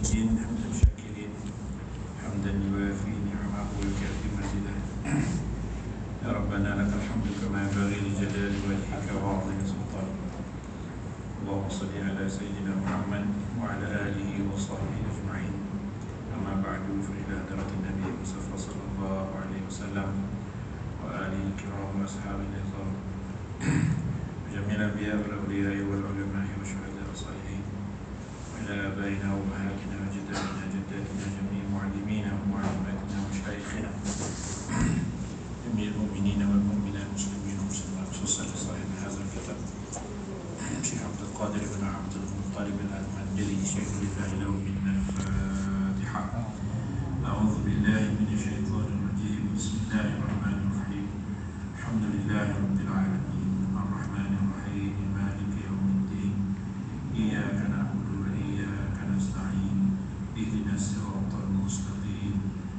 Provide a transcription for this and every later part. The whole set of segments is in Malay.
حامدين حمدا شاكرين حمدا يوافي نعمه ويكافي مزيده. يا ربنا لك الحمد كما ينبغي لجلال وجهك وعظيم سلطانك. اللهم صل على سيدنا محمد وعلى آله وصحبه أجمعين. أما بعد فإلى حضرة النبي المصطفى صلى الله عليه وسلم وآله الكرام وأصحابه العظام وجميع الأنبياء والأولياء والعلماء والشهداء والصالحين وإلى آبائنا وأمهاتنا وجداتنا جداتنا جميع معلمينا ومعلماتنا ومشايخنا جميع المؤمنين والمؤمنات المسلمين والمسلمات خصوصا لصاحب هذا الكتاب شيخ عبد القادر بن عبد المطلب الأنمندلي شيخ لله له منا الفاتحة. أعوذ بالله من الشيطان الرجيم. بسم الله الرحمن الرحيم. الحمد لله رب العالمين الرحمن الرحيم مالك يوم الدين إياك نعبد وإياك نستعين اهدنا الصراط المستقيم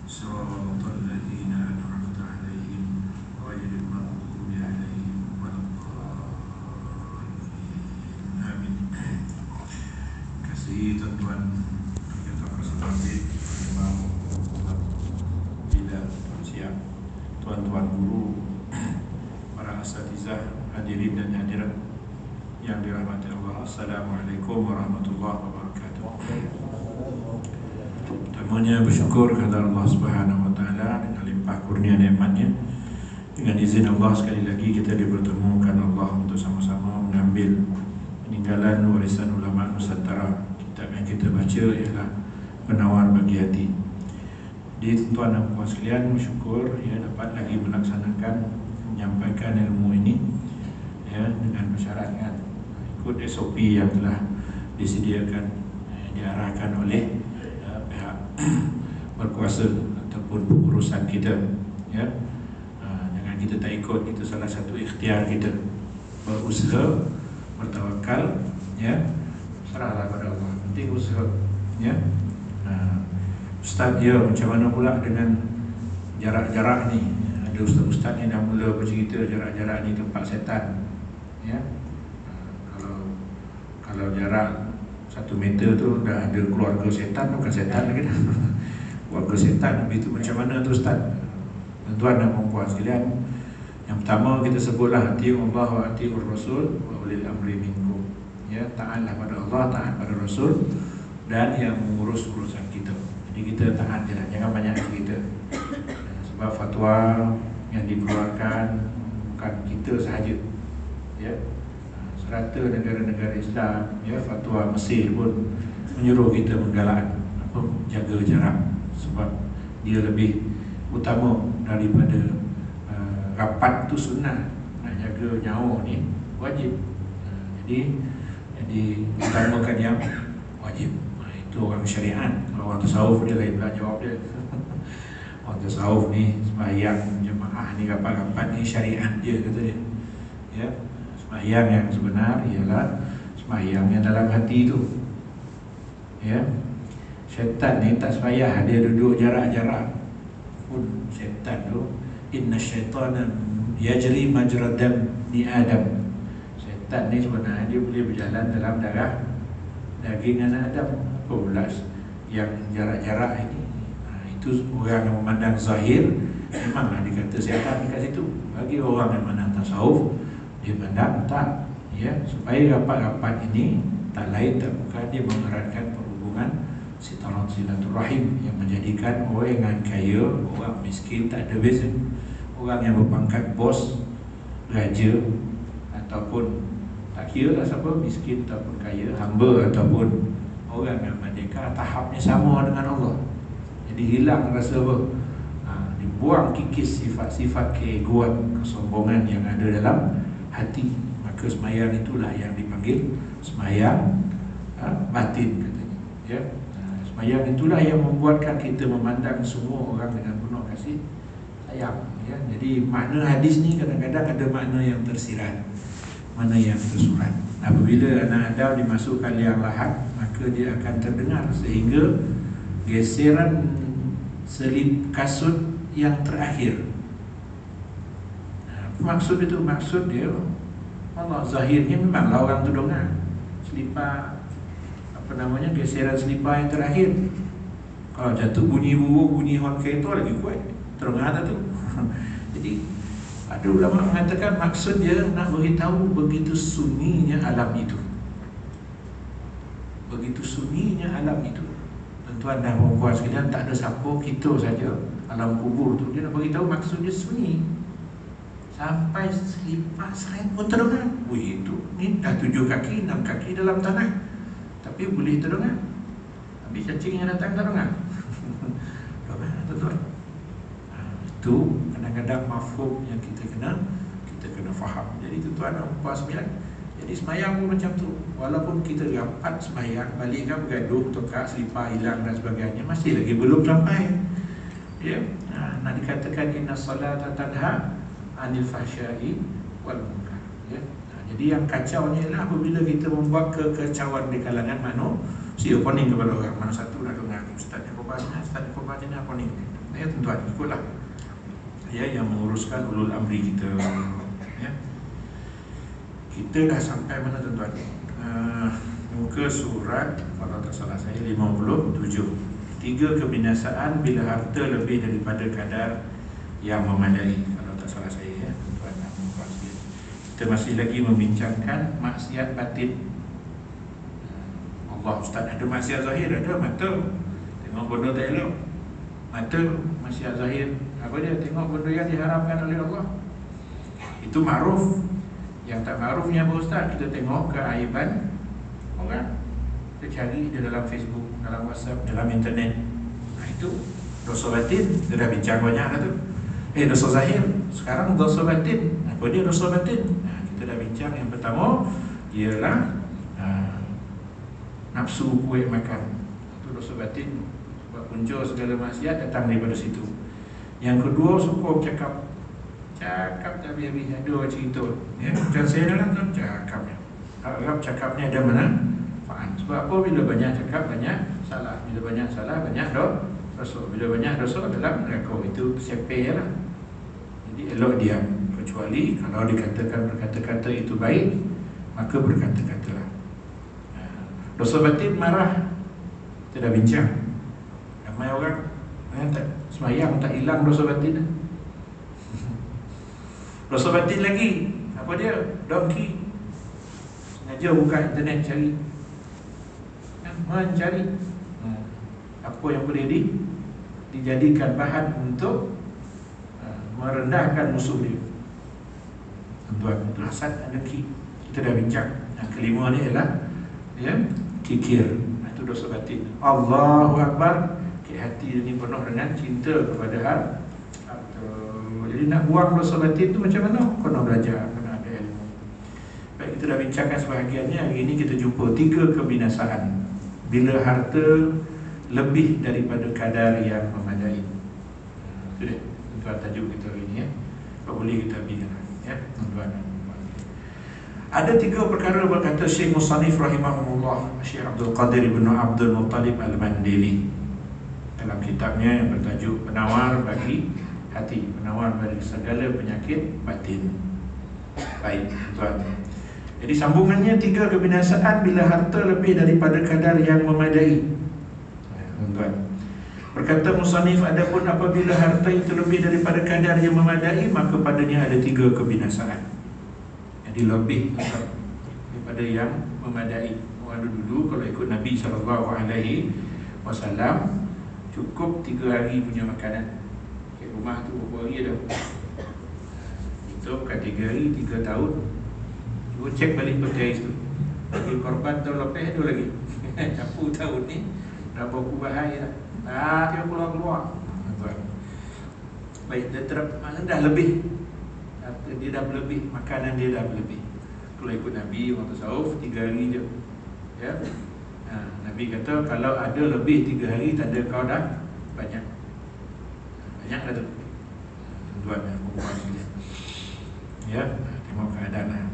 صراط الذين أنعمت عليهم غير المغضوب عليهم ولا الضالين. Amin. Kasih tuan-tuan kita bersama Imam Bila siap, tuan-tuan guru, para asatizah, hadirin dan hadirat yang dirahmati Allah. Assalamualaikum warahmatullahi wabarakatuh. Pertamanya bersyukur kepada Allah Subhanahu wa taala dengan limpah kurnia nikmat-Nya. Dengan izin Allah sekali lagi kita dipertemukan Allah untuk sama-sama mengambil peninggalan warisan ulama Nusantara. Kitab yang kita baca ialah Penawar Bagi Hati. Jadi tuan dan puan sekalian, bersyukur ya dapat lagi melaksanakan menyampaikan ilmu ini ya dengan persyaratkan ikut SOP yang telah disediakan diarahkan oleh pihak berkuasa ataupun pengurusan kita ya. Jangan kita tak ikut, itu salah satu ikhtiar kita, berusaha, bertawakal ya, serahlah pada Allah, penting usaha ya. Ustaz ya, macam mana pula dengan jarak-jarak ni? Ada ustaz-ustaz yang dah mula bercerita jarak-jarak ni tempat setan ya. Kalau jarak 1 meter tu dah ada keluarga setan, bukan setan lagi dah. Keluarga setan itu macam mana tu Ustaz? Tuan dan puan sekalian, yang pertama kita sebutlah atii'u Allah wa atii'ur Rasul wa ulil amri minkum. Ya, taatlah pada Allah, taat pada Rasul dan yang mengurus urusan kita. Jadi kita taat je lah, jangan banyak cerita. Sebab fatwa yang dikeluarkan bukan kita sahaja. Ya. Serata negara-negara Islam, ya, fatwa Mesir pun menyuruh kita menggalak jaga jarak, sebab dia lebih utama daripada rapat tu sunnah, nak jaga nyawa ni wajib. Jadi utamakan yang wajib. Itu orang syariat. Kalau orang tasawuf dia lain pula jawab dia. Orang tasawuf ni sembahyang jemaah ni rapat-rapat ni syariat dia, kata dia. Ya. Sembahyang yang sebenar ialah sembahyang yang dalam hati tu. Ya. Syaitan ni tak sembahyang, dia duduk jarak-jarak pun syaitan tu, inna syaitana yajri majra dam ni Adam. Syaitan ni sebenarnya dia boleh berjalan dalam darah daging anak Adam. Apa pula yang jarak-jarak ini? Itu orang yang memandang zahir, memanglah dikata syaitan dekat situ. Bagi orang yang memandang tasawuf, dia pandang tak, ya, supaya rapat-rapat ini tak lain tak bukan dia mengeratkan perhubungan silaturahim yang menjadikan orang yang kaya, orang miskin tak ada beza. Orang yang berpangkat bos, raja ataupun tak kira lah siapa, miskin ataupun kaya, hamba ataupun orang yang merdeka, tahapnya sama dengan Allah. Jadi hilang rasa apa? Dibuang kikis sifat-sifat keegoan, kesombongan yang ada dalam hati. Maka sembahyang itulah yang dipanggil sembahyang batin, katanya ya. Sembahyang itulah yang membuatkan kita memandang semua orang dengan penuh kasih sayang ya. Jadi makna hadis ni kadang-kadang ada makna yang tersirat, mana yang tersurat. Apabila anak Adam dimasukkan liang lahat, maka dia akan terdengar sehingga geseran selip kasut yang terakhir. Maksud itu, maksud dia Allah zahirnya memanglah orang tu dengar. Selipar apa namanya, geseran selipar yang terakhir. Kalau jatuh bunyi burung, bunyi horn kereta lagi kuat, terengah tu. Jadi ada ulama mengatakan maksud dia nak beritahu begitu sunyinya alam itu. Begitu sunyinya alam itu. Tuan dan puan sekalian, tak ada siapa, kita saja alam kubur tu. Dia nak beritahu maksud dia sunyi. Sampai selipar seret pun terdengar. Wih, itu ni dah 7 kaki, 6 kaki dalam tanah, tapi boleh terdengar. Habis cacing yang datang terdengar. Tuan-tuan, itu kadang-kadang mafhum yang kita kena faham. Jadi tuan dan puan sekalian, jadi semayang pun macam tu. Walaupun kita rapat semayang, balik kan bergaduh, tokak, selipar hilang dan sebagainya, masih lagi belum sampai. Ya, nak dikatakan inna salata tanha anil fahsya'i wal munkar. Ya. Jadi yang kacaunya ialah apabila kita membuat kekacauan di kalangan manusia, poning kepada orang. Mana satu nak dengar ustaz yang khotbah ni poning. Ya, tuan-tuan, ikutlah. Ya, yang menguruskan ulul amri kita. Ya. Kita dah sampai mana tuan-tuan? Muka surat, kalau tak salah saya, 57. 3 kebinasaan bila harta lebih daripada kadar yang memadai. Kalau tak salah saya, ya, tuan-tuan dan puan sekalian. Kita masih lagi membincangkan maksiat batin. Allah, ustaz, ada maksiat zahir, ada mata. Tengok benda tak elok, mata maksiat zahir. Apa dia? Tengok benda yang diharamkan oleh Allah. Itu ma'ruf. Yang tak ma'rufnya apa ustaz? Kita tengok keaiban orang, kita cari di dalam Facebook, dalam WhatsApp, dalam internet. Itu dosa batin. Kita dah bincang banyak dah tu. Dosa zahir. Sekarang dosa batin. Apa dia dosa batin? Kita dah bincang. Yang pertama ialah nafsu kuat makan. Itu dosa batin. Sebab punca segala maksiat datang daripada situ. Yang kedua, suka cakap tak habis-habis. Ada cerita, ya, macam saya dalam tu cakapnya, harap cakapnya ada manfaat. Sebab apa? Bila banyak cakap, banyak salah. Bila banyak salah, banyak dosa. Bila banyak dosa, dalam neraka. Itu sepeh lah. Jadi elok diam. Kecuali kalau dikatakan berkata-kata itu baik, maka berkata-katalah. Dosa batin, marah, kita dah bincang. Ramai orang tak semayang, tak hilang dosa batin. Dosa batin lagi, apa dia? Donkey. Sengaja buka internet cari, mencari apa yang boleh dijadikan bahan untuk merendahkan musuh dia. Tuan, itu hasad dan dengki. Kita dah bincang. Yang kelima ni ialah, ya, kikir. Itu dosa batin. Allahu Akbar. Hati ini penuh dengan cinta kepada harta. Jadi nak buang dosa batin tu macam mana? Kena belajar, kena ada ilmu. Baik, kita dah bincangkan sebahagiannya. Hari ini kita jumpa 3 kebinasaan bila harta lebih daripada kadar yang memadai. Itu dia tuan tajuk kita hari ini, ya. Kalau boleh kita bincang, ya, tuan-tuan. Ada 3 perkara, berkata Syekh Musannif rahimahumullah, Syekh Abdul Qadir ibn Abdul Muttalib Al-Mandili, dalam kitabnya yang bertajuk Penawar bagi Hati, penawar dari segala penyakit batin. Baik, tuan. Jadi sambungannya 3 kebinasaan bila harta lebih daripada kadar yang memadai. Tuan. Berkata musannif, adapun apabila harta itu lebih daripada kadar yang memadai, maka padanya ada 3 kebinasaan. Jadi lebih daripada yang memadai. Orang dulu kalau ikut Nabi SAW, cukup 3 hari punya makanan. Rumah tu berapa hari dah. Itu bukan 3 hari, 3 tahun. Cuba cek balik peti tu. Bagi korban tahun lepas ada lagi. Campur tahun ni dah berapa bahaya dah. Dia keluar-keluar. Baik, dia maknanya dah lebih. Dia dah berlebih, makanan dia dah berlebih. Kalau ikut Nabi, orang tasawuf 3 hari je, ya. Nabi kata kalau ada lebih 3 hari, tanda kau dah banyak. Banyak dah tu, tuan dan puan sekalian. Ya, tengok keadaan lah.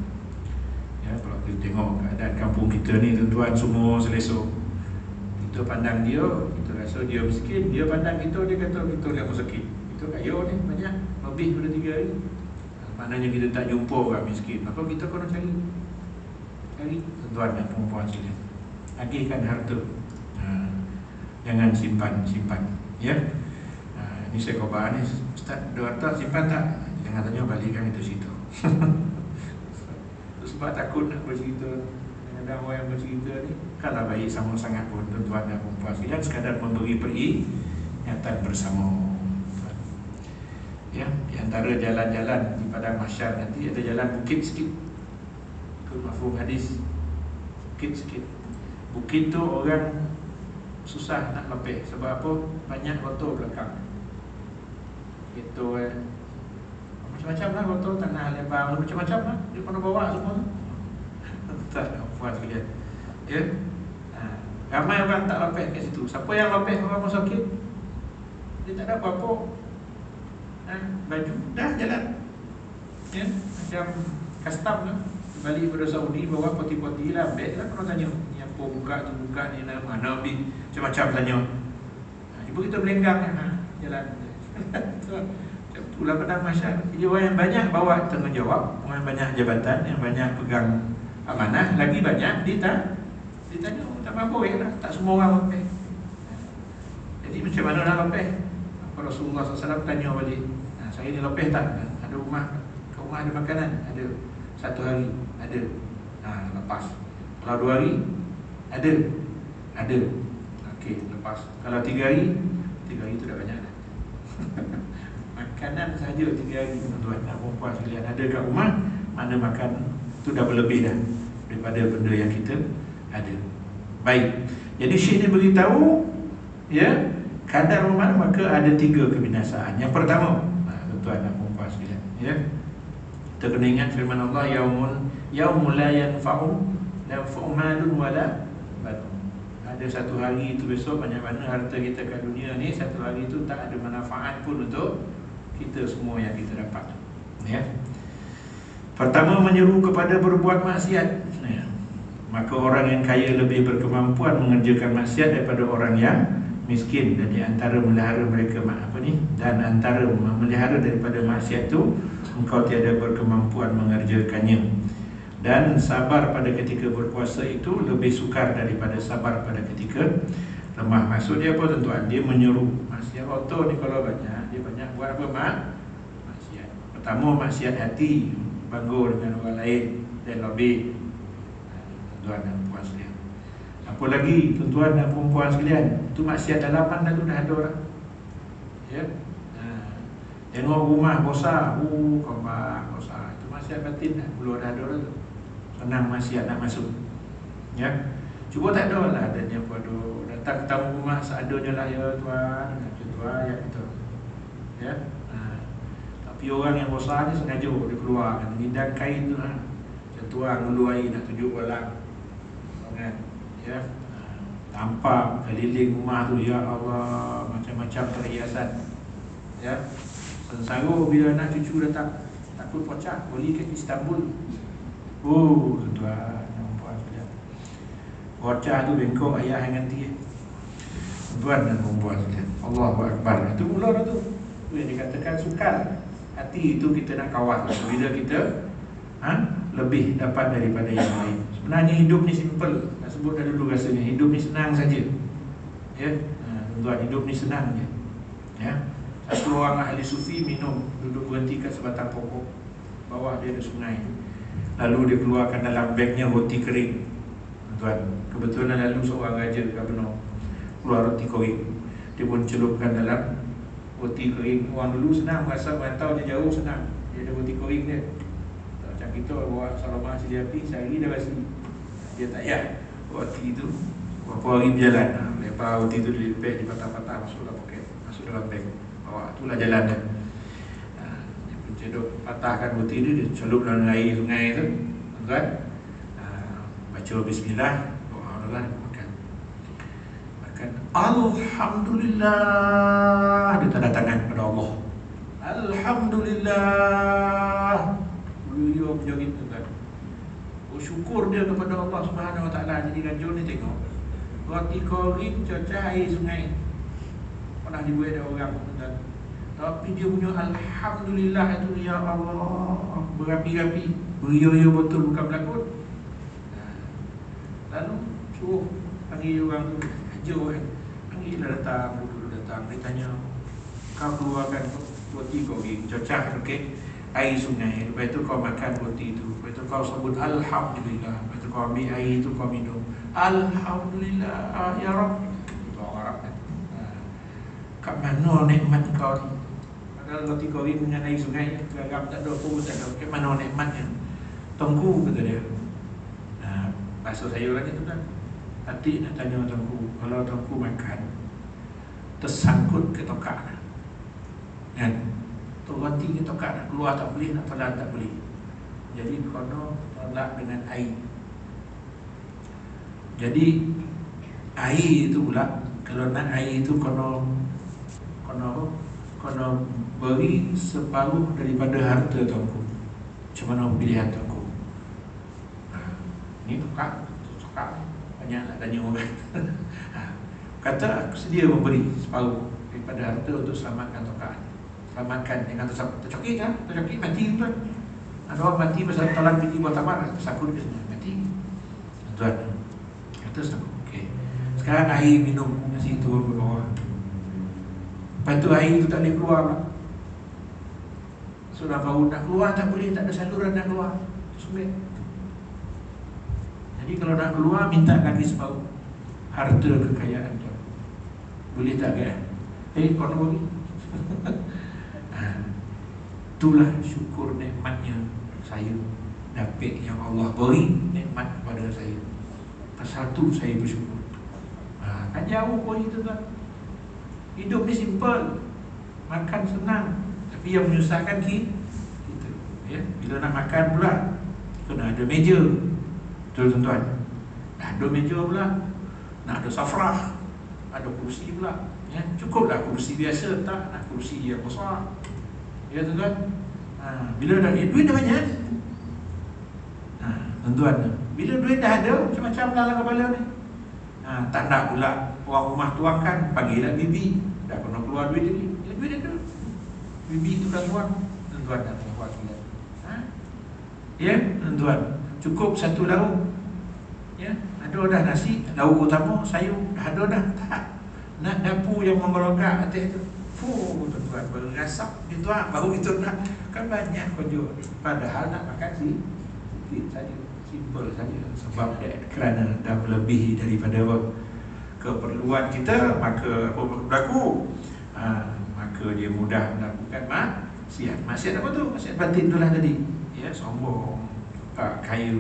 Ya, kalau kita tengok keadaan kampung kita ni, tuan-tuan semua selesa. Kita pandang dia, kita rasa dia miskin. Dia pandang kita, dia kata kita yang sakit. Kita kaya ni, banyak, lebih daripada 3 hari. Maknanya kita tak jumpa orang miskin. Maka kita kena cari, tuan dan puan sekalian. agihkan harta. Jangan simpan. Ya. Ini saya khabar ni, Ustaz, ada harta simpan tak? Jangan tanya, balikkan itu situ. Sebab takut nak bercerita. Kadang orang yang bercerita ni kalah baik sama sangat pun tuan-tuan dan puan-puan sekalian, sekadar memberi peringatan bersama. Ya, di antara jalan-jalan di padang mahsyar nanti ada jalan bukit sikit. Ikut mafhum hadis. Bukit sikit. Bukit tu orang susah nak lepeh. Sebab apa? Banyak kotor belakang. Itu macam-macam lah kotor, tanah lebar, macam-macam lah. Dia kena bawa semua. Tak puas sekalian. Ya. Ramai orang tak lepeh kat situ. Siapa yang lepeh orang sakit? Dia tak ada apa-apa. Baju dah jalan. Ya, macam custom lah. Balik pada Saudi bawa poti-poti lah, beg lah, kena tanya ni apa, buka tu, buka ni mana habis, macam-macam tanya. Ibu kita melenggang jalan. Itulah padang mahsyar. Jadi orang yang banyak bawa tanggungjawab, orang yang banyak jabatan, yang banyak pegang amanah, lagi banyak ditanya, tak apa ya lah, tak semua orang lepeh. Jadi macam mana nak lepeh? Rasulullah SAW tanya balik, saya ni lepeh tak? Ada rumah, kat rumah ada makanan? Ada. 1 hari? Ada. Lepas. Kalau 2 hari? Ada. Okey, lepas. Kalau 3 hari? 3 hari tu dah banyak dah. Makanan saja 3 hari, tuan-tuan dan puan sekalian, ada kat rumah, mana makan tu dah berlebih dah daripada benda yang kita ada. Baik. Jadi Syekh ni beritahu, ya, kadar rumah maka ada 3 kebinasaan. Yang pertama, tuan-tuan dan puan sekalian, ya, kita kena ingat firman Allah, yaumul la yanfa'u malun wala banun. Ada satu hari itu besok, banyak mana harta kita kat dunia ni, satu hari itu tak ada manfaat pun untuk kita semua yang kita dapat. Ya. Pertama, menyeru kepada berbuat maksiat. Ya. Maka orang yang kaya lebih berkemampuan mengerjakan maksiat daripada orang yang miskin, dan di antara melihara mereka dan antara memelihara daripada maksiat itu, engkau tiada berkemampuan mengerjakannya. Dan sabar pada ketika berpuasa itu lebih sukar daripada sabar pada ketika lemah. Maksud dia apa, tuan-tuan? Dia menyuruh maksiat otor ni kalau banyak, dia banyak buat apa? Maksiat. Pertama, maksiat hati, bangga dengan orang lain dan lebih. Tuan-tuan dan puan sekalian. Apa lagi, tuan-tuan dan puan sekalian? Itu maksiat dalaman dah tu dah ada orang. Ya. Tengok rumah bosar, kembang bosar, itu maksiat batin dah. Belum dah ada orang tu. Senang maksiat nak masuk. Ya. Cuba tak ada lah adanya pada datang tamu rumah seadanya lah, ya tuan, macam tu ya kita. Ya. Tapi orang yang bosar ni sengaja dia keluarkan hidang kain tu macam tuan dulu air nak tunjuk walang. Kan? Ya. Tampak keliling rumah tu, ya Allah, macam-macam perhiasan. Ya. Sengsara bila anak cucu datang, takut pocah, boleh ke Istanbul. Tuan-tuan dan puan sekalian, pocah tu bengkok ayah yang ganti. Tuan dan puan sekalian, Allahu Akbar. Itu mula dah tu. Itu yang dikatakan sukar. Hati itu kita nak kawal bila kita lebih dapat daripada yang lain. Sebenarnya hidup ni simple. Nak sebut dah dulu rasanya hidup ni senang saja. Ya. Tuan, hidup ni senang je. Ya. Satu orang ahli sufi minum, duduk berhenti kat sebatang pokok, bawah dia ada sungai. Lalu dia keluarkan dalam bagnya roti kering. Tuan, kebetulan lalu seorang raja Gubernur keluar roti kering. Dia pun celupkan dalam roti kering. Orang dulu senang, rasa merantau dia jauh senang. Dia ada roti kering dia. Tak macam kita bawa salamah sili api, sehari dah basi. Dia tak payah roti tu berapa hari berjalan. Lepas roti tu dilipet, dipatah-patah, masuk dalam poket, masuk dalam beg. Itulah jalan dia. Dia pencedok, patahkan roti dia, dia celup dalam air sungai tu, kan? Baca bismillah, doa Allah, makan. Alhamdulillah, dia tanda tangan pada Allah. Alhamdulillah. Beliau menjadi tuan. Syukur dia kepada Allah Subhanahu Wa Taala. Jadi ganjur ni tengok roti kering cocah air sungai. Pernah dibuat ada orang, dan tapi dia punya alhamdulillah itu, ya Allah, berapi-api, beria-ia betul, bukan berlakon. Lalu suruh panggil orang tu hajar kan, panggil lah datang, duduk datang, dia tanya, kau keluarkan roti kau pergi cocah okey air sungai, lepas tu kau makan roti tu, lepas tu kau sebut Alhamdulillah, lepas tu kau ambil air tu kau minum Alhamdulillah ya Rabb. Itu orang Arab kan. Kat mana nikmat kau ni? Padahal roti kau ni dengan air sungai, garam tak ada, pun tak ada. Kat mana nikmatnya? Tengku, kata dia. Bahasa saya lagi tu kan. Hati nak tanya tengku, kalau tengku makan tersangkut ke tokak kan? Tu roti ke tokak nak keluar tak boleh, nak telan tak boleh. Jadi kena tolak dengan air. Jadi air itu pula, kalau nak air itu kena beri separuh daripada harta tengku. Macam mana pilihan tengku? Ini tokak banyak nak tanya orang. Kata aku sedia memberi separuh daripada harta untuk selamatkan tokak. Selamatkan, jangan tercokit kan? Tercokit mati tuan. Ada orang mati pasal talan pergi buat tamar, tersangkut ke sana, mati. Tuan kata tersangkut. Okey. Sekarang air minum nasi turun ke bawah. Lepas tu air tu tak boleh keluar pula. Sudah bau nak keluar tak boleh, tak ada saluran nak keluar. Sulit. Jadi kalau nak keluar minta lagi separuh harta kekayaan tu. Boleh tak kan? Kau nak bagi? Itulah syukur nikmatnya saya dapat yang Allah beri nikmat kepada saya. Pasal tu saya bersyukur. Kan jauh pun itu kan. Hidup ni simple, makan senang, tapi yang menyusahkan kita. Ya, bila nak makan pula kena ada meja. Betul tuan-tuan. Dah ada meja pula, nak ada safrah, ada kursi pula. Ya, cukuplah kursi biasa, tak nak kursi yang besar. Ya tuan-tuan. Bila dah duit dah banyak. Tuan-tuan, bila duit dah ada, macam-macam dalam kepala ni. Tak nak pula orang rumah tuangkan, panggillah bibi. Dah kena keluar duit lagi. Ya, duit ada. Bibi tu dah tuang. Tuan-tuan dah buat dia. Ya, tuan-tuan, cukup satu lauk. Ya, ada dah nasi, lauk utama, sayur, dah ada dah. Tak. Nak dapur yang mengolongkan atas tu. Tuan-tuan berasap gitu baru itu nak kan banyak kojok. Padahal nak makan sikit saja, simple saja. Sebab kerana dah melebihi daripada keperluan kita, maka apa berlaku? Maka dia mudah melakukan maksiat. Maksiat apa tu? Maksiat batin itulah tadi. Ya, sombong, kaya.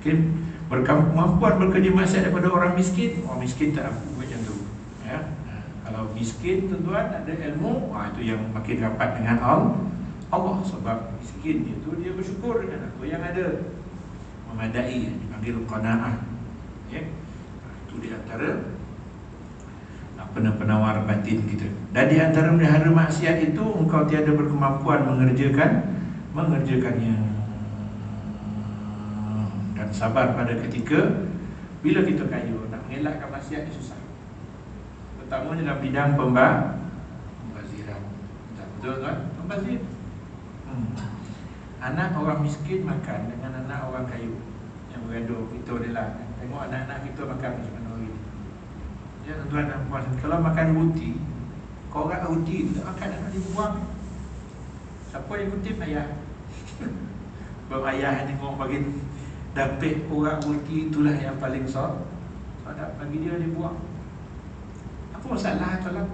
Okay. Berkemampuan bekerja maksiat daripada orang miskin. Orang miskin tak mampu macam tu. Ya. Kalau miskin tuan-tuan ada ilmu, itu yang makin rapat dengan Allah. Sebab miskin itu dia bersyukur dengan apa yang ada, memadai, dipanggil qanaah. Ya. Itu di antara penawar batin kita. Dan di antara melihara maksiat itu, engkau tiada berkemampuan mengerjakannya. Dan sabar pada ketika bila kita kaya, nak mengelakkan maksiat ni susah. Pertama dalam bidang pembaziran. Betul kan? Pembazir. Anak orang miskin makan dengan anak orang kaya yang bergaduh, kita adalah tengok anak-anak kita makan macam mana hari ni. Ya tuan-tuan dan puan, kalau makan roti, korang roti tak makan, nak dibuang. Siapa yang kutip? Ayah. Bapak ayah tengok bagi dapat orang roti, itulah yang paling sedap, bagi dia dibuang. Apa masalah tuan?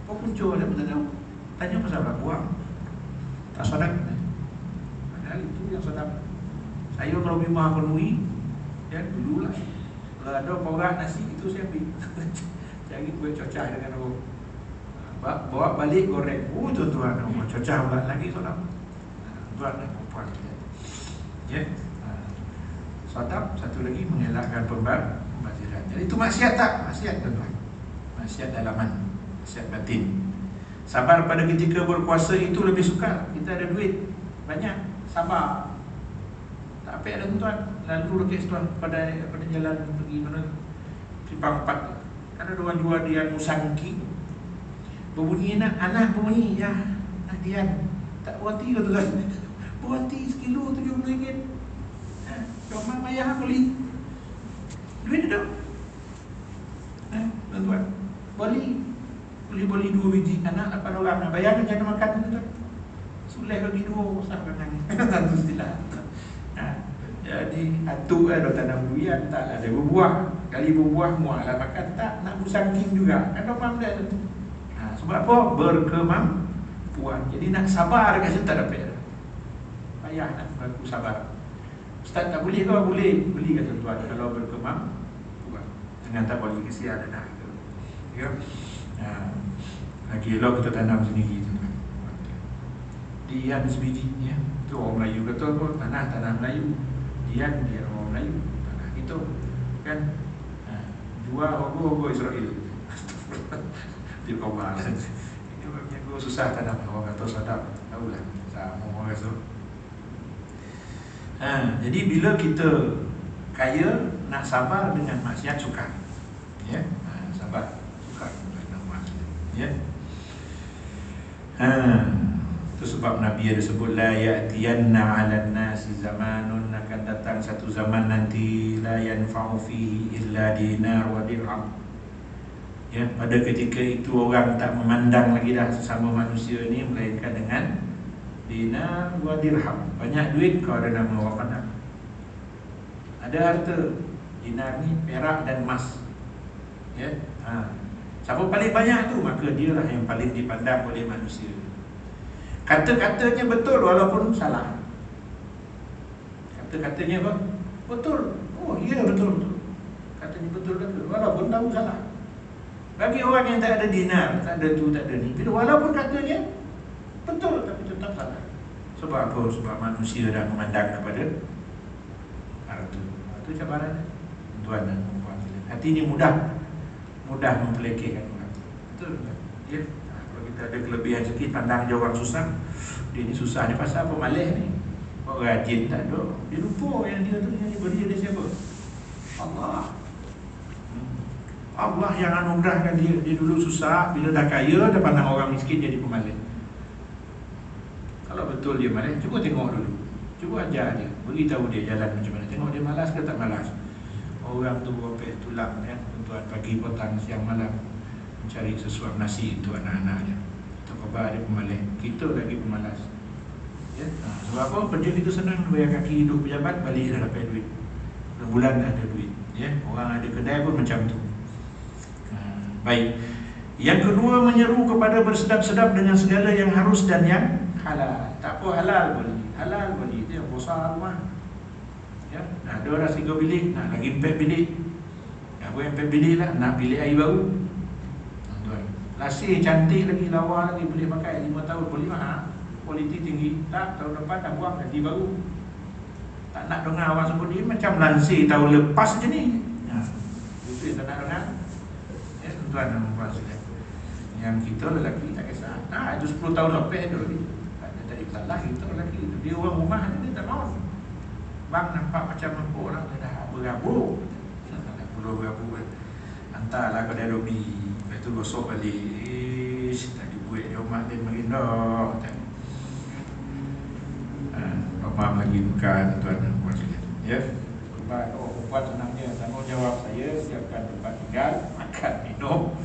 Apa punca dia pun tak tahu. Tanya pasal apa buang. Tak sedap. Padahal itu yang sedap. Saya kalau memang penuhi, ya dululah. Kalau ada orang nasi itu saya ambil. Cari buat cocah dengan orang. Bawa balik goreng. Tuan-tuan, cocah pula lagi sedap. Tuan dan puan. Ya. Sedap, satu lagi mengelakkan pembaziran. Jadi itu maksiat tak? Maksiat tuan-tuan. Maksiat dalaman, maksiat batin. Sabar pada ketika berpuasa itu lebih sukar. Kita ada duit banyak, sabar. Tak apa ada tuan. Lalu rekis tuan pada jalan pergi mana? Simpang 4. Kan ada orang jual dia musangki. Berbunyi anak berbunyi ya. Nak dian. Tak berhenti ke tuan? Berhenti sekilo RM70. Cuma ayah beli. Duit ada. Tuan-tuan, boleh 2 biji anak 8 orang. Nak bayar macam mana makan tu tuan? Sulai bagi 2 usah makan. Tentu istilah. Jadi atuk ada tanam durian tak ada berbuah. Kali berbuah muaklah makan tak nak busangking juga. Kan orang dia tu. Sebab apa? Berkemampuan. Jadi nak sabar kat situ tak dapat. Payah nak berlaku sabar. Ustaz tak boleh ke? Boleh kata tuan kalau berkemampuan. Jangan tak boleh kesian anak itu. Ya. Lagi elok kita tanam sendiri tuan. Dian sebiji ya. Tu orang Melayu kata apa? Tanah Melayu. Dian orang Melayu. Tanah itu kan. Jual ogo Israel. Dia kobal. Itu memang susah tanam orang kata sadap. Tahulah. Sama orang rasa. Jadi bila kita kaya nak sabar dengan maksiat sukar. Ya. Sabar sukar dengan maksiat. Ya. Itu sebab Nabi ada sebut la ya'tiyanna 'alan nasi zamanun, akan datang satu zaman nanti la yanfa'u fihi illa dinar wa dirham. Ya, pada ketika itu orang tak memandang lagi dah sesama manusia ni melainkan dengan dinar wa dirham. Banyak duit kau ada nama orang pandang. Ada harta, dinar ni perak dan emas. Ya. Siapa paling banyak tu maka dialah yang paling dipandang oleh manusia. Kata-katanya betul walaupun salah. Kata-katanya apa? Betul. Oh iya betul. Katanya betul walaupun tahu salah. Bagi orang yang tak ada dinar, tak ada tu, tak ada ni, walaupun katanya betul tapi tetap salah. Sebab apa? Sebab manusia dah memandang kepada harta. Itu cabaran tuan dan puan. Hati ni mudah mempelekehkan orang. Betul tak? Ya. Kalau kita ada kelebihan sikit, pandang je orang susah. Dia ni susah, dia pasal apa? Malih ni. Orang rajin tak ada. Dia lupa yang dia tu yang diberi dia siapa? Allah yang anugerahkan dia. Dia dulu susah, bila dah kaya, dah pandang orang miskin jadi pemalih. Kalau betul dia malas, cuba tengok dulu. Cuba ajar dia, beritahu dia jalan macam mana. Tengok dia malas ke tak malas. Orang tu berpeh tulang ya, tuan pagi, petang, siang, malam mencari sesuap nasi untuk anak-anaknya. Itu khabar dia pemalih. Kita lagi pemalas. Ya? Sebab apa? Kerja kita senang, bayar kaki hidup pejabat, balik dah dapat duit. Bulan dah ada duit. Ya? Orang ada kedai pun macam tu. Baik. Yang kedua, menyeru kepada bersedap-sedap dengan segala yang harus dan yang halal. Tak apa halal boleh. Itu yang besar rumah. Ya, ada orang 3 bilik, nak lagi 4 bilik. Apa yang 4 bilik lah, nak bilik air baru. Lasih cantik lagi, lawa lagi, boleh pakai 5 tahun boleh mah. Kualiti tinggi. Tak, tahun depan dah buang ganti baru. Tak nak dengar orang sebut dia macam lansir tahun lepas je ni. Itu yang tak nak dengar. Tuan dan puan sekalian, yang kita lelaki tak kisah. Itu 10 tahun lepas tu lagi. Tak ada tadi salah kita lelaki. Dia orang rumah dia tak mahu. Bang nampak macam apa orang dia dah berabuk. Tak perlu berabuk. Hantarlah ke Nairobi. Lepas tu gosok balik. Tak dibuat di rumah dia merindah. Rumah lagi bukan tuan dan puan sekalian. Ya. Perempuan senangnya tanggungjawab saya siapkan tempat tinggal, makan, minum,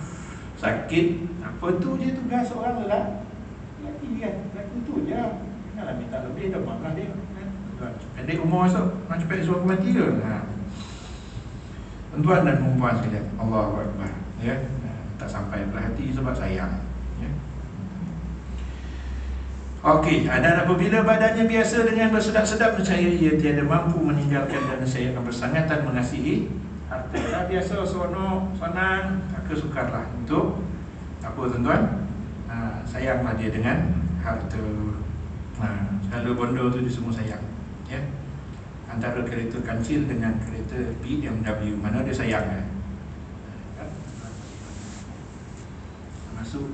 sakit, apa tu je tugas orang lelaki kan, lelaki tu je. Janganlah minta lebih, dah malah dia kan. Pendek umur esok, nak cepat esok mati ke? Tuan dan perempuan sekalian, Allahu Akbar. Ya, tak sampai belah hati sebab sayang. Ya. Okey, dan apabila badannya biasa dengan bersedap-sedap, percaya ia tiada mampu meninggalkan dan saya akan bersangatan mengasihi harta. Dah biasa seronok, senang, tak kesukarlah untuk apa tuan-tuan? Sayanglah dia dengan harta. Segala benda tu dia semua sayang. Ya. Antara kereta kancil dengan kereta BMW, mana dia sayang kan? Masuk.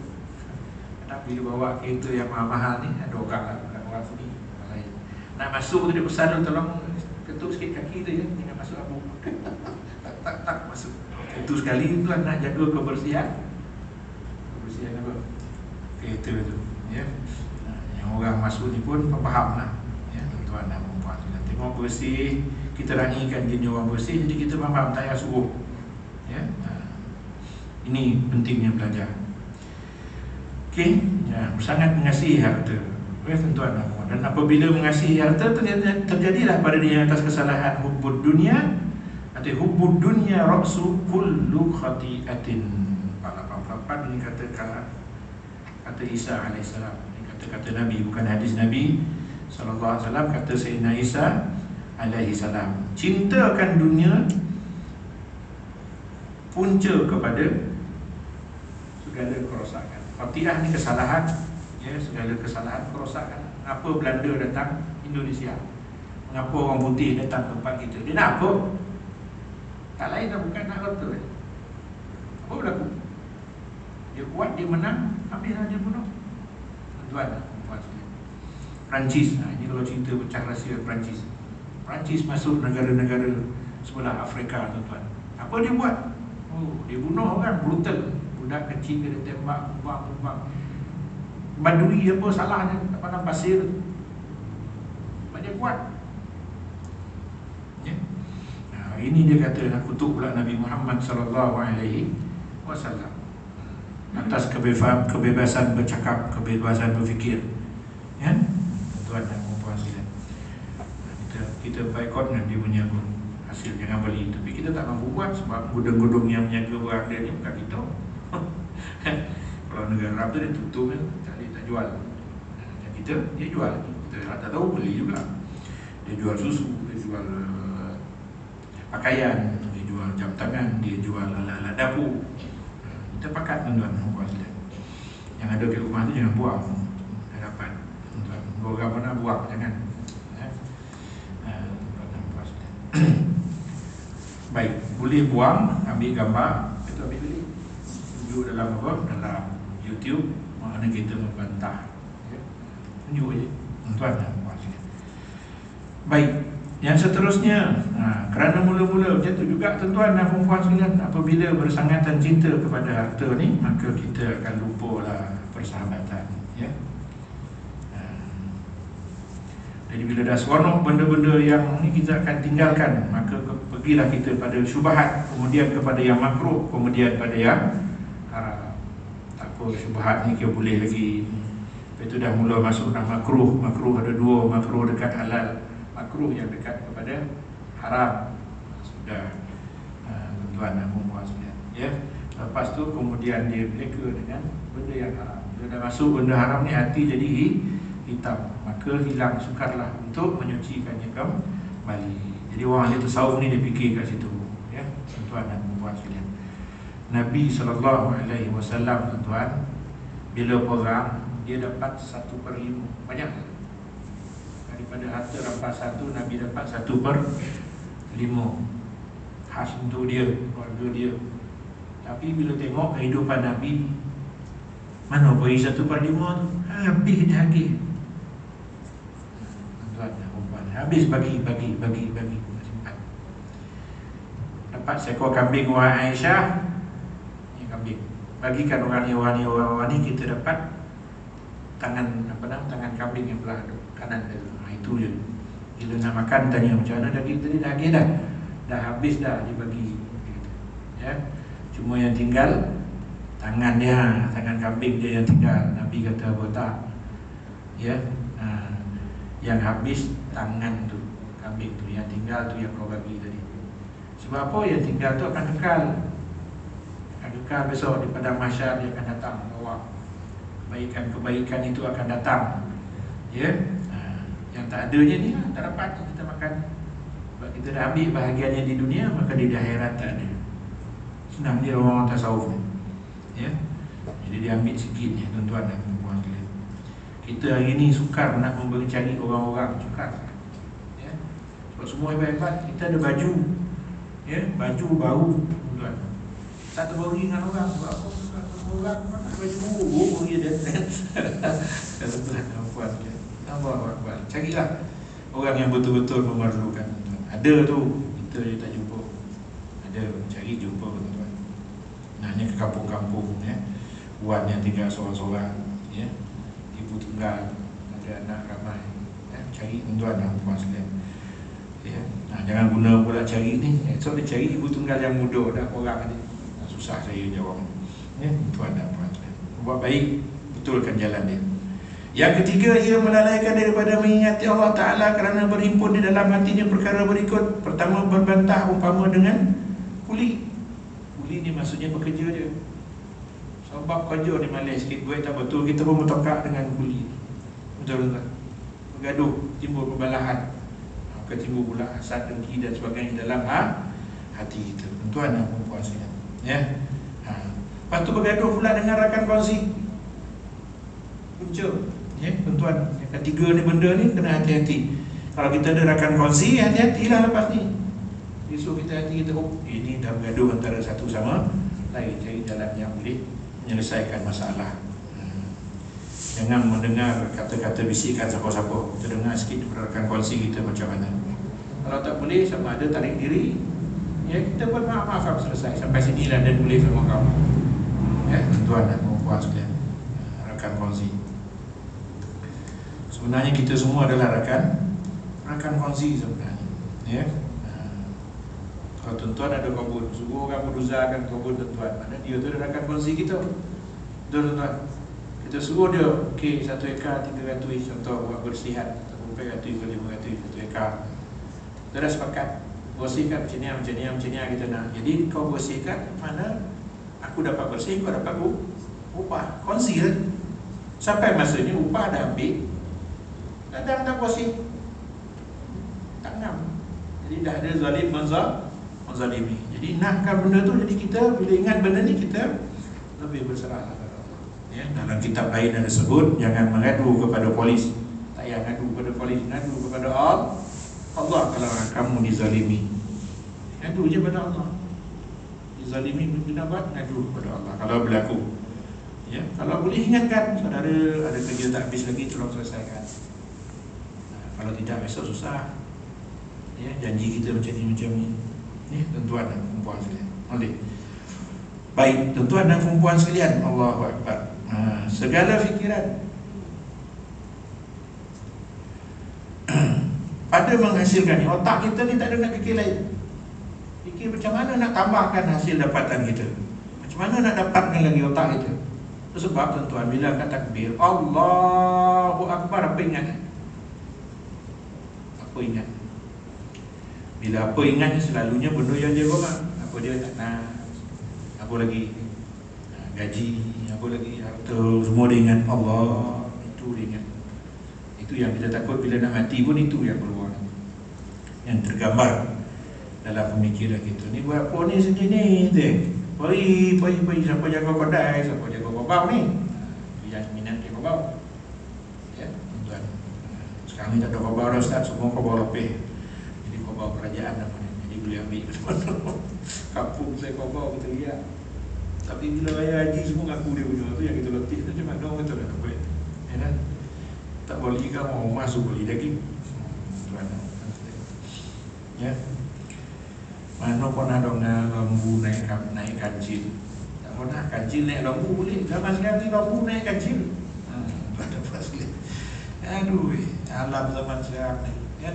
Tapi dia bawa kereta yang mahal-mahal ni, ada orang sini lain. Nak masuk tu dia pesan tolong ketuk sikit kaki tu ya, jangan masuk abu. tak masuk. Itu sekali tu nak jaga kebersihan. Kebersihan apa? Kereta tu, ya. Yang orang masuk ni pun faham lah. Ya, tuan-tuan dan puan-puan. Tengok bersih, kita raikan jenis orang bersih, jadi kita faham tak payah suruh. Ya. Ini pentingnya belajar. Okey, sangat mengasihi harta. Tuan-tuan, dan apabila mengasihi harta, terjadilah pada dia atas kesalahan hubbud dunia. Atau hubbud dunia ra'su kullu khati'atin. Pada ini kata Isa alaihissalam. Ini kata Nabi, bukan hadis Nabi sallallahu alaihi wasallam. Kata Sayyidina Isa alaihissalam, cintakan dunia punca kepada segala kerosakan. Khati'ah ni kesalahan, ya, segala kesalahan, kerosakan. Mengapa Belanda datang Indonesia? Mengapa orang putih datang tempat kita? Dia nak apa? Tak lain dah, bukan nak harta. Apa berlaku? Dia kuat, dia menang, habislah dia bunuh. Tuan, Perancis, ini kalau cerita pecah rahsia Perancis. Perancis masuk negara-negara sebelah Afrika, tuan-tuan. Apa dia buat? Dia bunuh orang, brutal. Budak kecil dia tembak, buang. Badui apa salahnya kat padang pasir? Sebab dia kuat. Ya. Ini dia kata nak kutuk pula Nabi Muhammad sallallahu alaihi wasallam atas kebebasan bercakap, kebebasan berfikir. Ya. Tuan dan puan sekalian. Kita boikot dengan dia punya hasil, jangan beli. Tapi kita tak mampu buat sebab gudang-gudang yang menjaga barang dia ni bukan kita. Kalau negara Arab tu dia tutup, tak jual. Dan kita, dia jual. Kita tak tahu, beli juga. Dia jual susu, dia jual pakaian, dia jual jam tangan, dia jual alat-alat dapur. Kita pakat, tuan-tuan. Yang ada kat rumah tu jangan buang. Harapan, tuan-tuan. Orang mana buang, jangan. Baik, boleh buang, ambil gambar, itu ambil beli. Tunjuk dalam apa? Dalam YouTube, mana kita membantah. Ya. Tunjuk je, tuan-tuan dan puan sekalian. Baik, yang seterusnya, kerana mula-mula macam tu juga, tuan-tuan dan puan sekalian, apabila bersangatan cinta kepada harta ni, maka kita akan lupalah persahabatan. Ya. Jadi bila dah seronok benda-benda yang ni kita akan tinggalkan, maka pergilah kita pada syubhat, kemudian kepada yang makruh, kemudian pada yang haram. Tak apa, syubhat ni kita boleh lagi. Lepas tu dah mula masuk dah makruh. Makruh ada dua, makruh dekat halal, makruh yang dekat kepada haram. Sudah, tuan dan puan sekalian. Ya. Lepas tu kemudian dia mereka dengan benda yang haram. Bila dah masuk benda haram ni, hati jadi hitam, maka hilang sukarlah untuk menyucikannya kembali. Jadi orang yang tasawuf ni dia fikir kat situ, ya, tuan dan puan sekalian. Nabi SAW, tuan, bila perang dia dapat 1/5, banyak. Daripada harta rampas 1, Nabi dapat 1/5. Khas untuk dia, keluarga dia. Tapi bila tengok kehidupan Nabi, mana pergi 1/5 tu? Habis dah lagi. Habis bagi. Dapat seekor kambing orang Aisyah, ni kambing. Bagikan orang ni kita dapat tangan tangan kambing yang belah kanan dia. Itu je. Bila nak makan tanya macam mana daging tadi, daging dah habis dah dibagi. Ya. Cuma yang tinggal tangan dia, tangan kambing dia yang tinggal. Nabi kata apa tak? Ya. Yang habis tangan tu, kambing tu, yang tinggal tu yang kau bagi tadi. Sebab apa? Yang tinggal tu akan kekal. Akan kekal besok di padang mahsyar, dia akan datang bawa kebaikan itu akan datang. Ya. Yang tak adanya ni tak dapat kita makan. Sebab kita dah ambil bahagiannya di dunia, maka di akhirat tak ada. Senang dia orang tasawuf ni. Ya. Jadi dia ambil sikit ni, tuan-tuan dan puan sekalian. Kita hari ni sukar nak mencari orang-orang, sukar. Ya. Sebab semua hebat-hebat, kita ada baju. Ya, baju baru, tuan. Tak terbagi dengan orang. Sebab apa? Orang pakai baju baru dia dah. Tuan dan puan sekalian. Nampak. Carilah orang yang betul-betul memerlukan. Ada tu, kita je tak jumpa. Ada, cari jumpa, tuan. Hanya ke kampung-kampung, ya. Wan yang tinggal seorang-seorang, ya. Ibu tunggal, ada anak ramai, ya. Cari tuan dan puan sekalian. Ya. Jangan guna pula cari ni. So dia cari ibu tunggal yang muda dah orang ni. Susah saya jawab. Ya, tuan dan puan. Buat baik, betulkan jalan dia. Yang ketiga, ia melalaikan daripada mengingati Allah Ta'ala kerana berhimpun di dalam hatinya perkara berikut. Pertama, berbantah umpama dengan kuli. Kuli ni maksudnya pekerja dia. Sebab kerja ni malas sikit, buat tak betul, kita pun bertokak dengan kuli. Betul tak? Bergaduh, timbul perbalahan, timbul pula hasad, dengki dan sebagainya dalam hati kita. Tuan dan perempuan sekalian, ya. Lepas tu bergaduh pula dengan rakan kongsi, punca, ya, tuan. Yang ketiga ni, benda ni kena hati-hati. Kalau kita ada rakan kongsi, hati-hatilah lepas ni. Besok kita hati kita, oh ini dah bergaduh antara satu sama lain, cari jalan yang boleh menyelesaikan masalah. Jangan mendengar kata-kata bisikan siapa-siapa. Kita dengar sikit rakan kongsi kita macam mana. Kalau tak boleh, sama ada tarik diri, ya, kita buat maaf-maaf selesai. Sampai sini lah dan boleh sama kamu, ya, tuan dan perempuan sekalian, rakan kongsi. Sebenarnya kita semua adalah rakan kongsi sebenarnya, ya. Kalau tuan-tuan ada kabut, suruh orang berusahakan kabut tuan-tuan, mana dia tu ada rakan kongsi kita. Tuan-tuan, kita suruh dia, okey, 1 ekar 300, contoh buat bersihan 400 ke 500, 1 ekar. Kita dah sepakat bersihkan macam ni kita nak. Jadi kau bersihkan, mana aku dapat bersih, kau dapat upah. Kongsi lah. Sampai masanya upah dah ambil, kadang tak bersih, tak ngam. Jadi dah ada zalim menzalimi. Jadi nakkan benda tu, jadi kita bila ingat benda ni, kita lebih berserah kepada Allah. Ya, dalam kitab lain ada sebut, jangan mengadu kepada polis. Tak payah ngadu kepada polis, ngadu kepada Allah kalau kamu dizalimi. Ngadu je pada Allah. Dizalimi benda buat, ngadu kepada Allah kalau berlaku. Ya, kalau boleh ingatkan, saudara ada kerja tak habis lagi, tolong selesaikan. Kalau tidak, besok susah. Ya, janji kita macam ni. Ni tuan dan perempuan sekalian. Boleh. Baik, tuan dan perempuan sekalian, Allahu Akbar. Segala fikiran pada menghasilkan ni, otak kita ni tak ada nak fikir lain. Fikir macam mana nak tambahkan hasil dapatan kita, macam mana nak dapatkan lagi otak kita. Itu sebab tuan-tuan, bila akan takbir Allahu Akbar, apa ingat? Apa ingat? Bila apa ingat ni selalunya benda yang dia buat. Apa dia tak nak, apa lagi, gaji, apa lagi, harta, semua dia ingat. Allah, itu dia ingat. Itu yang kita takut bila nak mati pun, itu yang keluar, yang tergambar dalam pemikiran kita. Ni buat apa ni sendiri ni? Peri, siapa jaga kedai, siapa jaga kobau ni? Yang minat dia kobau. Ya, tuan. Sekarang ni tak ada kobau dah Ustaz, semua kobau lebih. Jadi kobau kerajaan apa ni? Jadi boleh ambil ke mana? Kampung saya kobau, kita lihat. Tapi bila raya haji semua ngaku dia punya. Tu yang kita letih tu macam mana orang kata nak kebait. Ya kan? Tak boleh kan orang masuk boleh lagi. Tuan. Ya. Mana pernah dong lembu naik kancil. Tak pernah kancil naik lembu boleh. Zaman sekarang ni lembu naik kancil. Pada pasal. Aduh, alam zaman sekarang ni. Kan?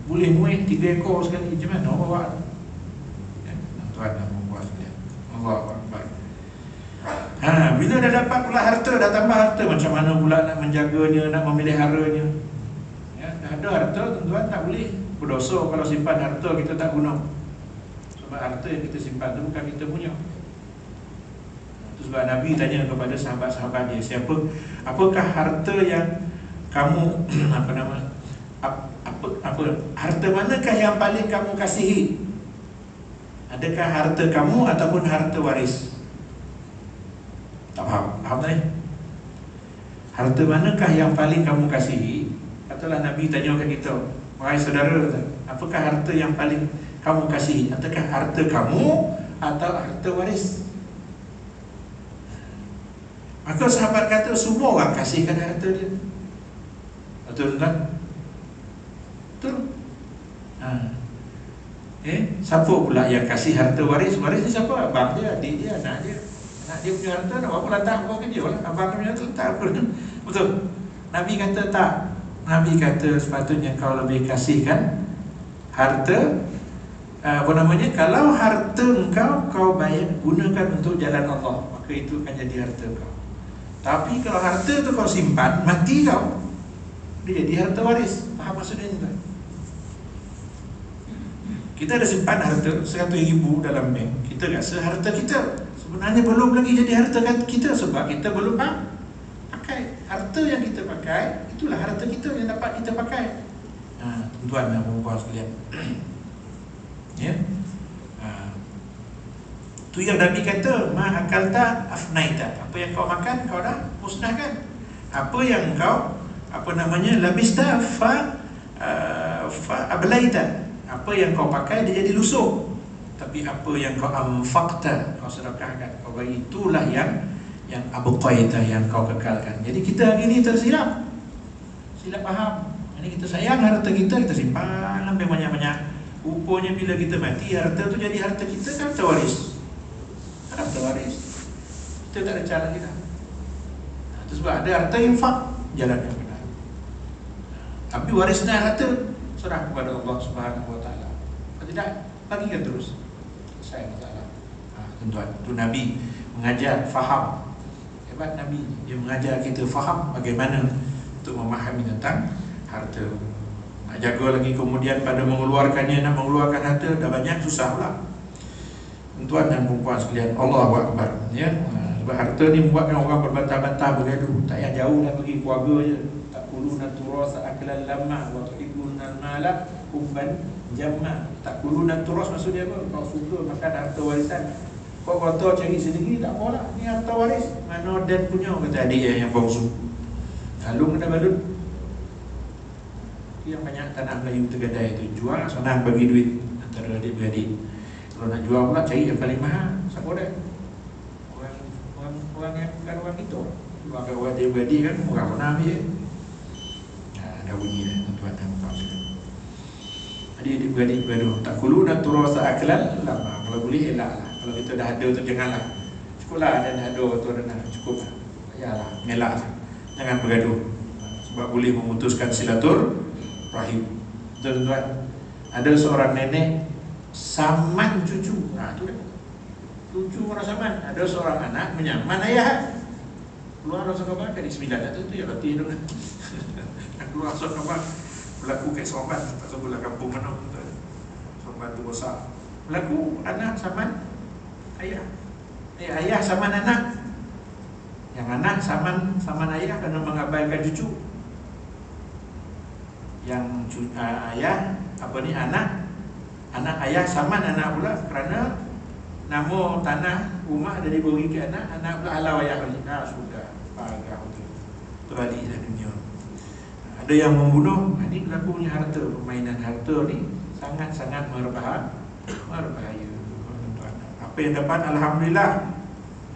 Boleh muat 3 ekor sekali. Macam mana orang bawa? Ya. Tuan dan perempuan sekalian. Allah Akbar. Bila dah dapat pula harta, dah tambah harta, macam mana pula nak menjaganya, nak memeliharanya. Ya, dah ada harta, tuan-tuan tak boleh berdosa kalau simpan harta kita tak guna. Sebab harta yang kita simpan tu bukan kita punya. Itu sebab Nabi tanya kepada sahabat-sahabat dia, apakah harta yang kamu harta manakah yang paling kamu kasihi? Adakah harta kamu ataupun harta waris? Tak faham tak ni? Harta manakah yang paling kamu kasihi? Katalah Nabi tanyakan kita, wahai saudara, apakah harta yang paling kamu kasihi? Adakah harta kamu atau harta waris? Maka sahabat kata, semua orang kasihkan harta dia. Betul tak? Betul. Siapa pula yang kasih harta waris? Waris ni siapa? Abang dia, adik dia, anak dia. Anak dia punya harta nak apa lantar buat kerja lah. Abang dia punya lantar apa. Betul. Nabi kata tak. Nabi kata sepatutnya kau lebih kasihkan harta apa namanya, kalau harta kau bayar gunakan untuk jalan Allah, maka itu akan jadi harta kau. Tapi kalau harta tu kau simpan, mati kau, dia jadi harta waris. Faham maksudnya ni? Kita ada simpan harta 100,000 dalam bank, kita rasa harta kita, sebenarnya belum lagi jadi harta kita sebab kita belum pakai. Harta yang kita pakai, itulah harta kita yang dapat kita pakai. Tuan dan puan sekalian. Ya. Tu yang Nabi kata, ma akalta afnaita. Apa yang kau makan kau dah musnahkan. Apa yang kau labista fa ablaita. Apa yang kau pakai dia jadi lusuh. Tapi apa yang kau anfaqta, kau sedekahkan, kau bagi, itulah yang abqaita, yang kau kekalkan. Jadi kita hari ni silap faham. Ini kita sayang harta kita simpan sampai banyak-banyak. Rupanya bila kita mati, harta tu jadi harta kita, kan harta waris. Harta waris. Kita tak ada cara kita. Itu sebab ada harta infak, jalan yang benar. Tapi warisnya harta serah kepada Allah Subhanahu Wa Taala. Kalau tidak, bagikan terus. Saya Allah. Tuan-tuan, tu Nabi mengajar faham. Hebat Nabi, dia mengajar kita faham bagaimana untuk memahami tentang harta. Nak jaga lagi kemudian pada mengeluarkannya, nak mengeluarkan harta dah banyak, susah pula. Tuan dan puan sekalian, Allahu Akbar, ya. Sebab harta ni membuatkan orang berbantah-bantah, bergaduh. Tak payah jauh dah pergi keluarga je. Tak kuluna turasa aklan lama wa tuhibuna mala hubban jamma. Tak kuluna turas maksudnya apa? Kau suka makan harta warisan, kau kata cari sendiri tak apalah, ni harta waris. Mana dad punya, kata adik yang bongsu. Lalu kena balut. Yang banyak tanah Melayu tergadai tu, jual senang bagi duit antara adik-beradik. Kalau nak jual pula cari yang paling mahal. Siapa dah? Orang yang bukan orang itu. Jual ke orang adik-beradik kan murah mana ambil. Dah bunyi dah tuan-tuan dan puan sekalian. Adik-beradik bergaduh. Tak kulu nak turasa aklan lama. Kalau boleh elaklah. Kalau kita dah ada tu janganlah. Cukuplah dan ada tu dah cukuplah. Yalah, melaklah. Jangan bergaduh. Sebab boleh memutuskan silaturahim. Tuan-tuan, ada seorang nenek saman cucu. Tu dah. Cucu orang saman. Ada seorang anak menyaman ayah. Keluar rasa khabar kan di 9 tu ya letih tu kan. Keluar rasa khabar berlaku kat Sorban, tak tahu belah kampung mana tu. Sorban tu besar. Berlaku anak saman ayah. Ayah saman anak. Yang anak saman ayah kerana mengabaikan cucu. Yang ayah anak ayah saman anak pula kerana nama tanah rumah dari diberi ke anak pula halau ayah balik. Sudah parah tu. Terbalik dah dunia. Ada yang membunuh. Ini berlakunya harta. Permainan harta ni sangat-sangat berbahaya. Apa yang dapat, alhamdulillah.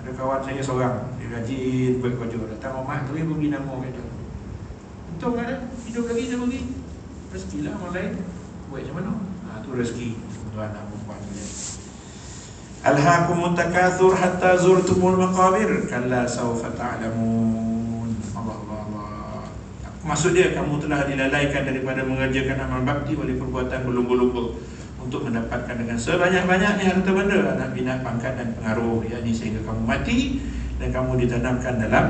Ada kawan saya seorang, dia rajin bekerja, datang rumah tu dia bagi nama kita. Untung ada, hidup lagi dia bagi. Rezeki lah orang lain. Buat macam mana? Tu rezeki. Tuan dan puan sekalian. Alhaakumut takatsur hatta zurtumul maqabir kalla sawfa ta'lamun. Allah. Maksud dia, kamu telah dilalaikan daripada mengerjakan amal bakti oleh perbuatan berlumba-lumba untuk mendapatkan dengan sebanyak-banyaknya harta benda, anak binat, pangkat dan pengaruh, yakni sehingga kamu mati dan kamu ditanamkan dalam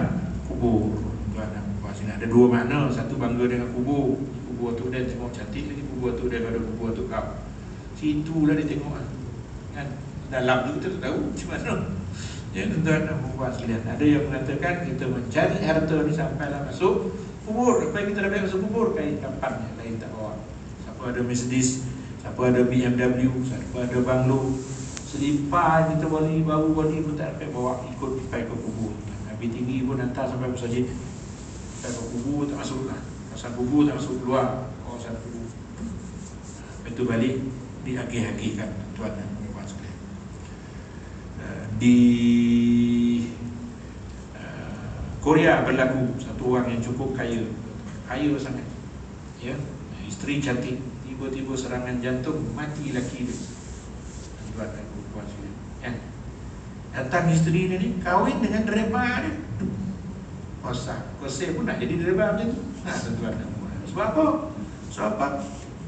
kubur. Tuan dan puan, sini ada dua makna. Satu, bangga dengan kubur. Kubur tu dia tengok cantik lagi kubur tu daripada kubur tu kau. Situlah dia tengok kan. Dalam tu kita tak tahu macam mana. Ya, tuan dan puan sekalian, ada yang mengatakan kita mencari harta ni sampailah masuk kubur. Apa yang kita dapat masuk kubur? Kain kapan yang lain tak bawa. Siapa ada Mercedes, siapa ada BMW, siapa ada banglo, selipar kita beli baru beli pun tak dapat bawa, ikut sampai ke kubur. Nabi tinggi pun hantar sampai masjid. Sampai ke kubur tak masuk lah. Kawasan kubur tak masuk, keluar kawasan kubur. Itu balik diagih-agihkan tuan dan puan sekalian. Di Korea berlaku satu orang yang cukup kaya sangat, ya, isteri cantik, tiba-tiba serangan jantung, mati laki dia. Tuan dan puan sekalian, kan? Datang isteri dia ni kahwin dengan dereba dia. Koseh pun nak jadi dereba macam tu. Tuan dan puan. Sebab apa? Sebab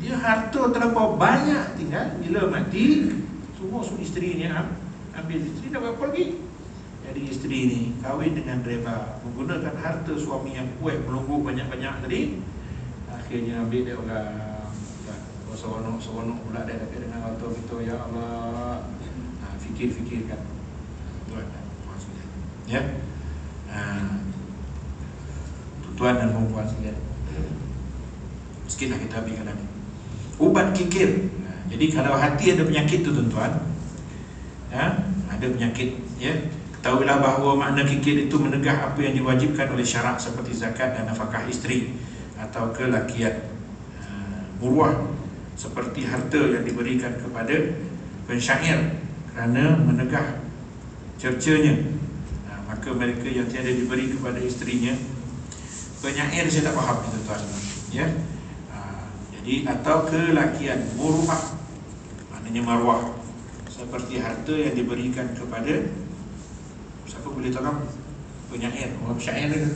Dia harta terlampau banyak tinggal, bila mati semua isteri ni ambil, isteri nak buat apa lagi? Jadi isteri ni kahwin dengan reba, menggunakan harta suami yang kuat, melunggu banyak-banyak tadi. Akhirnya ambil dia orang seronok pula dia tapi dengan waktu kita, ya Allah, fikir-fikirkan tuan dan puan sekalian, ya. Tuan dan puan sekalian, sikitlah kita ambilkan lagi ubat kikir. Jadi kalau hati ada penyakit tu tuan-tuan, ada penyakit, ya, ketahuilah bahawa makna kikir itu menegah apa yang diwajibkan oleh syarak seperti zakat dan nafkah isteri atau kelakian. Murwah seperti harta yang diberikan kepada pensyair kerana menegah cercanya. Maka mereka yang tiada diberi kepada isterinya, penyair saya tak faham tuan-tuan, ya. Jadi atau kelakian, murwah maknanya marwah seperti harta yang diberikan kepada, siapa boleh tolong? Penyair, orang syair ke?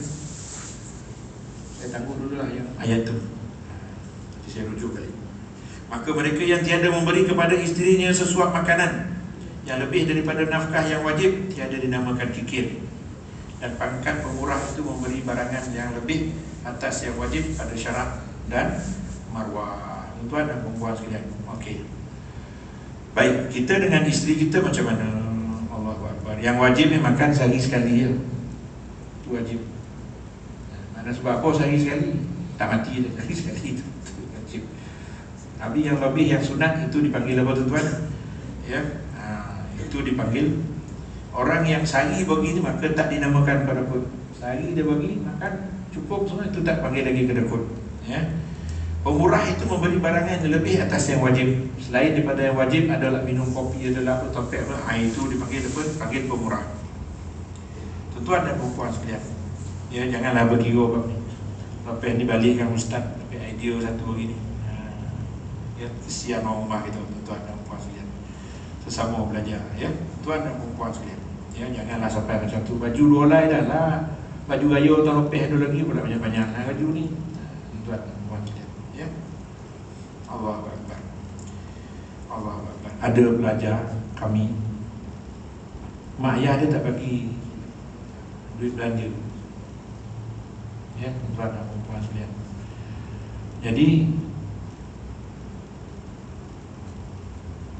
Saya tangguh dululah yang ayat tu, nanti saya rujuk balik. Maka mereka yang tiada memberi kepada isterinya sesuap makanan yang lebih daripada nafkah yang wajib, tiada dinamakan kikir. Dan pangkat pemurah itu memberi barangan yang lebih atas yang wajib pada syarak dan marwah. Tuan dan puan sekalian, okey. Baik, kita dengan isteri kita macam mana? Allahu Akbar. Yang wajib ni makan sehari sekali je. Itu wajib. Mana sebab apa sehari sekali? Tak mati dah sehari sekali itu. Wajib. Tapi yang lebih, yang sunat itu dipanggil apa tuan-tuan? Ya, itu dipanggil, orang yang sehari bagi ni maka tak dinamakan kedekut. Sehari dia bagi makan cukup semua, itu tak panggil lagi kedekut, ya. Pemurah itu memberi barangan yang lebih atas yang wajib. Selain daripada yang wajib adalah minum kopi, adalah topek apa, itu dipanggil apa? Panggil pemurah. Tuan-tuan dan puan sekalian, ya, janganlah berkira apa ni. Apa yang dibalikkan ustaz pakai idea satu hari ni. Ya, kesian orang rumah kita, tuan dan puan sekalian. Sesama belajar, ya, tuan dan puan sekalian. Ya, janganlah sampai macam tu, baju dua lai dah lah. Baju raya tahun lepas ada lagi pula banyak-banyak baju ni. Tuan dan puan sekalian, ya. Allahu Akbar. Allahu Akbar. Ada pelajar kami, mak ayah dia tak bagi duit belanja, ya, tuan dan puan sekalian. Jadi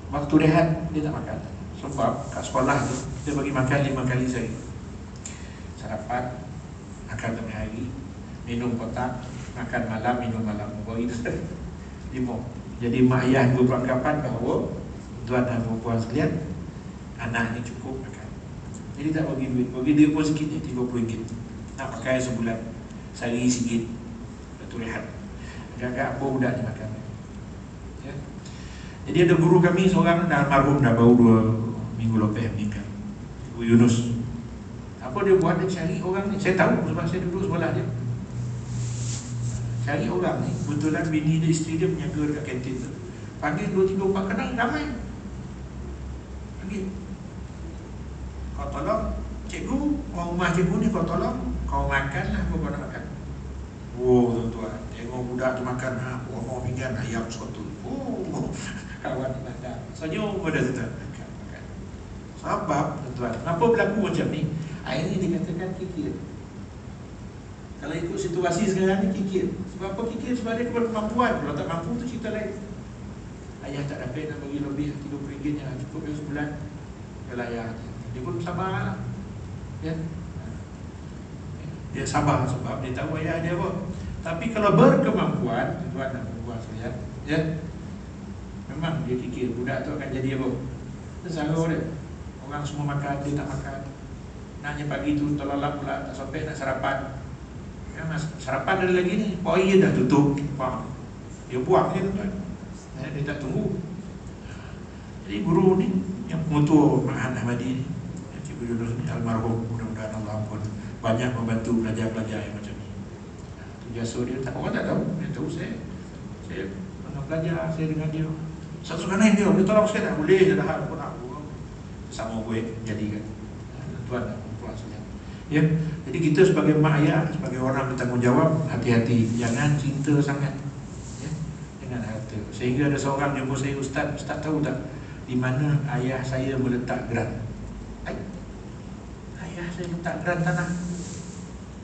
waktu rehat dia tak makan. Sebab kat sekolah tu dia bagi makan 5 kali sehari. Sarapan, makan tengah hari, minum kotak, makan malam, minum malam. Bagi 5. Jadi mak ayah beranggapan bahawa tuan dan puan sekalian, anak ni cukup makan. Jadi tak bagi duit. Bagi dia pun sikit ni, RM30. Nak pakai sebulan, sehari sikit. Lepas tu rehat. Agak-agak apa budak ni makan, ya. Jadi ada guru kami seorang dah almarhum, dah baru 2 minggu lepas meninggal, Ibu Yunus. Apa dia buat? Dia cari orang ni. Saya tahu sebab saya duduk sebelah dia. Cari orang ni, kebetulan bini dia, isteri dia menjaga dekat kantin tu. Panggil 2, 3, 4 kenal, ramai. Panggil, kau tolong cikgu, orang rumah cikgu ni kau tolong, kau makan lah apa kau nak makan. Oh tuan-tuan, tengok budak tu makan, orang pinggan ayam soto. Oh, kawan makan, senyum pada tuan. Makan. Sebab tuan, kenapa berlaku macam ni? Ini dikatakan kikir. Kalau ikut situasi sekarang ni kikir. Sebab apa kikir? Sebab dia berkemampuan. Kalau tak mampu tu cerita lain. Ayah tak dapat nak bagi lebih RM30 yang cukup dia sebulan. Kalau ayah dia pun sabar, ya. Dia sabar sebab dia tahu ayah dia apa. Tapi kalau berkemampuan, tuan dan puan sekalian, ya, memang dia fikir budak tu akan jadi apa? Dia salah dia. Orang semua makan, dia tak makan. Naknya pagi tu terlelap pula, tak sampai nak sarapan. Ya, sarapan ada lagi ni, poi dia dah tutup. Faham? Dia buang je tuan. Dia tak tunggu. Jadi guru ni yang pengutua Ma'had Ahmadi ni, Cikgu Yunus ni almarhum, mudah-mudahan Allah ampun, banyak membantu pelajar-pelajar yang macam ni. Itu jasa dia, tak, orang tak tahu. Dia tahu saya pernah belajar, saya dengan dia. Satu kanan dia tolong saya tak boleh, dia dah pun aku sama gue jadikan. Tuan dan puan sekalian, ya. Jadi kita sebagai mak ayah, sebagai orang bertanggungjawab, hati-hati, jangan cinta sangat, ya, dengan harta. Sehingga ada seorang jumpa saya, Ustaz tahu tak di mana ayah saya meletak geran? Ayah saya letak geran tanah.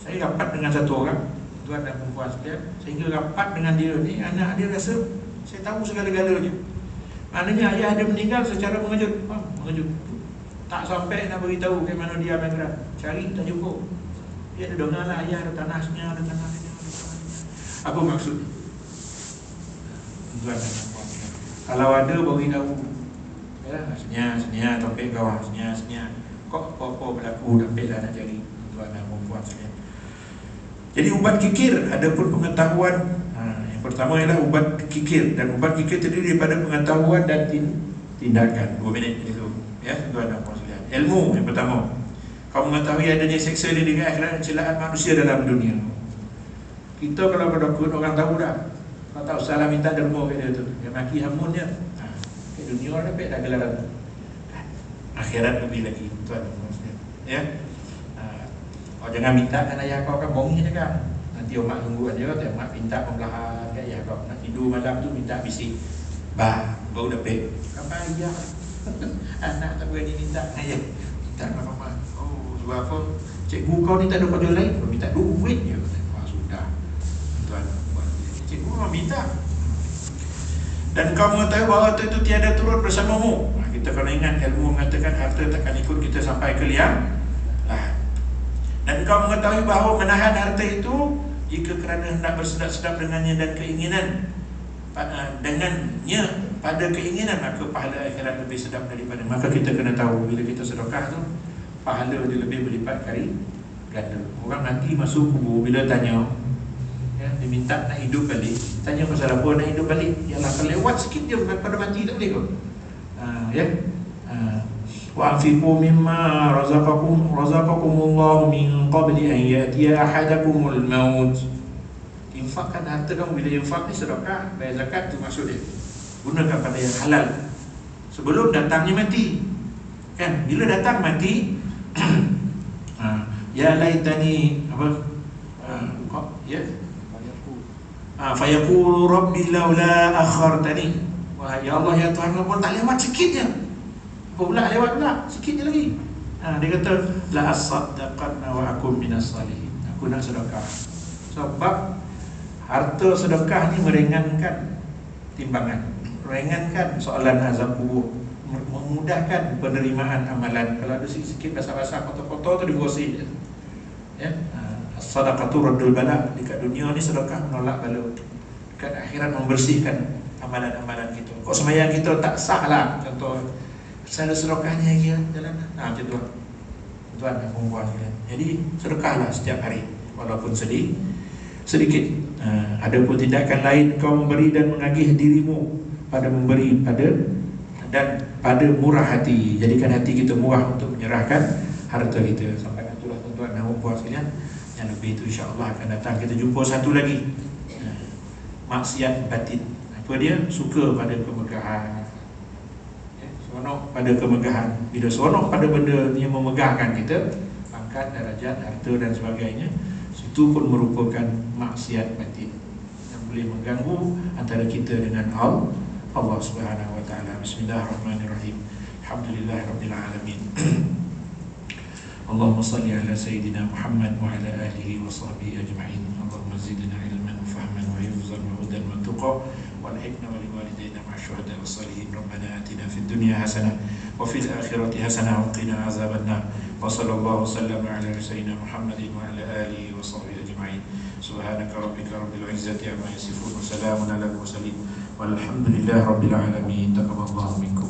Saya rapat dengan satu orang, tuan dan perempuan sekalian, sehingga rapat dengan dia ni, anak dia rasa saya tahu segala-galanya. Maknanya ayah dia meninggal secara mengejut. Mengejut. Tak sampai nak beritahu ke mana dia ambil geran. Cari tak jumpa. Dia ada dengar lah ayah ada tanahnya, ada tanahnya. Apa maksud? Tuan dan perempuan sekalian, kalau ada beritahu. Ya, senyap topik kau, senyap. Kok apa-apa berlaku dapatlah nak cari tuan dan perempuan sekalian. Jadi ubat kikir ada pun pengetahuan. Yang pertama ialah ubat kikir, dan ubat kikir terdiri daripada pengetahuan dan tindakan. 2 minit itu. Ya, tuan dan perempuan sekalian. Ilmu yang pertama. Kau mengetahui adanya seksa di negeri akhirat, celaan manusia dalam dunia. Kita kalau berdakut orang tahu dah. Kau tahu salah minta derma kat dia tu. Dia maki hamun je. Ke dunia dapat dah gelaran. Akhirat lebih lagi, tuan dan perempuan sekalian. Ya. Kau jangan minta kan ayah kau kan bongi je kan. Nanti omak tunggu aja, omak minta pembelahan kan ayah kau. Nak tidur malam tu minta bisik. Baru dapat. Apa ayah? Anak tak berani minta ayah. Minta dengan mama. Oh, sebab apa? Cikgu kau ni tak ada kerja lain, kau minta duit je. Sudah. Tuan, cikgu kau minta. Dan kau mengetahui bahawa harta itu tiada turun bersamamu. Kita kena ingat, ilmu mengatakan harta takkan ikut kita sampai ke liang lahat. Dan kau mengetahui bahawa menahan harta itu, jika kerana hendak bersedap-sedap dengannya dan keinginan dengannya pada keinginan, maka pahala akhirat lebih sedap daripada. Maka kita kena tahu bila kita sedekah tu, pahala dia lebih berlipat kali ganda. Orang mati masuk kubur, bila tanya, ya, dia minta nak hidup balik, tanya pasal apa nak hidup balik? Yalah, kalau lewat sikit je pada mati tak boleh kot. Ya. Wa anfiqu mimma razaqakumullahu min qabli an ya'tiya ahadakumul maut. Infakkan harta kamu. Bila infak ni sedekah, bayar zakat tu maksud dia. Gunakan pada yang halal sebelum datangnya mati. Kan bila datang mati ya laitani apa ya fayaqulu rabbi laula akhartani. Wah ya Allah ya Tuhan, pun tak lewat sikit je. Apa pula lewat pula? Sikit je lagi. Dia kata la asaddaqanna wa akum minas salihin. Aku nak sedekah. Sebab harta sedekah ni meringankan timbangan, meringankan soalan azab kubur, memudahkan penerimaan amalan. Kalau ada sikit basah-basah kotor-kotor tu dibersih je. Ya. Sedekah tu raddul bala. Dekat dunia ni sedekah menolak bala. Dekat akhirat membersihkan amalan-amalan kita. Kok sembahyang kita tak sah lah, contoh saya ada sedekahnya lagi jalan. Macam tu. Tuan dan perempuan sekalian. Jadi sedekahlah setiap hari walaupun sedikit. Adapun tindakan lain, kau memberi dan mengagih dirimu pada memberi pada murah hati. Jadikan hati kita murah untuk menyerahkan harta kita. Sampai itulah tuan dan perempuan sekalian. Yang lebih itu insya-Allah akan datang. Kita jumpa satu lagi. Maksiat batin. Apa dia? Suka pada kemegahan. Seronok pada kemegahan. Bila seronok pada benda yang memegahkan kita, pangkat, darajat, harta dan sebagainya, itu pun merupakan maksiat batin yang boleh mengganggu antara kita dengan Allah Subhanahu wa taala. Bismillahirrahmanirrahim. Alhamdulillahirabbil alamin. Allahumma salli ala sayyidina Muhammad wa ala alihi wa sahbihi ajma'in. Allahumma zidna ilman wa fahman wa hifzan wa hudan wa tuqa والحكمة ولوالدينا مع الشهداء والصالحين. ربنا آتنا في الدنيا حسنة وفي الآخرة حسنة وقنا عذاب النار. وصلى الله وسلم على سيدنا محمد وعلى آله وصحبه أجمعين. سبحانك ربك رب العزة عما يصفون وسلام على المرسلين والحمد لله رب العالمين. تقبل الله منكم.